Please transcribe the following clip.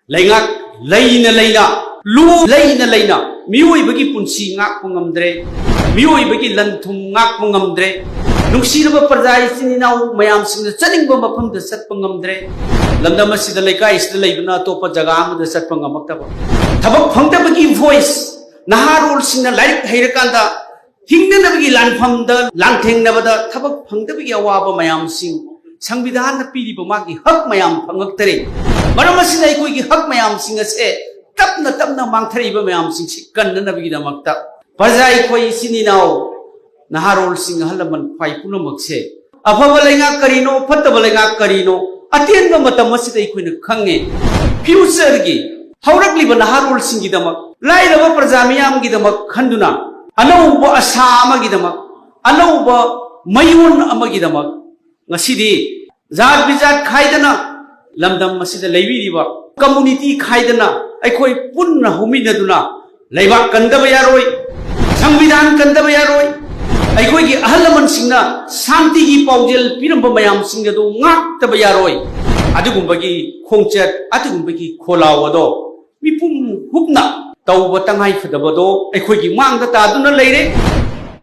लेंगाक लेना लू लेना मियोइबगी पुंसी ngakpa ngamdre miyoibagi lanthum ngakpa ngamdre nungsiba प्रजा इसिनिनाव मयाम सिंह चनिंगबा मफमदा चटपा ngamdre लमदम असिदा लेकाई सिदा लेबना अतोपा जगह अमदा चटपा ngamक्तबा थबक फंगदबगी वॉइस नहारोल सिंह लाइक हैरकांदा हिंगनबगी लानफमदा लांथेंगनबदा थबक फंगदबगी अवाबा मयाम सिंह संविधान पीरिबा मागी हक मयाम फंगक्तरे मरम असिदा अखोइगी हक मयाम सिंह असे तपना तपना मांगथरीबा मयाम सिंह कन्ननबगीदमक्ता प्रजा अखोइ सिनिनाव नहारोल सिंह हलमन ख्वाइ पुनमक्से अफबा लेंगा करिनो फत्तबा लेंगा करिनो अतेनबा मतम असिदा अखोइना खंगे फ्यूचर गी हौरक्लिबा नहारोल सिंहगीदमक लाइरबा प्रजा मियामगीदमक खंदुना अनौबा आशा अमगीदमक अनौबा मयून अमगीदमक ngasidi जात बिजात खाइदना लमदम मसिदा लेबिरिबा कम्युनिटी खाइदना अखोइ पुन्ना हुमिनदुना लेबा कंदबा यारोय संविधान कंदबा यारोय अखोइगी अहलमन सिंगना शांतिगी पाउजेल पिरंबा मयाम सिंगदो ngakतबा यारोय अदुगुंबगी खोंचत अदुगुंबगी खोलावदो मिपुम हुबना तौबा तंगाइ फदबदो अखोइगी मांगदा तादुना लेरे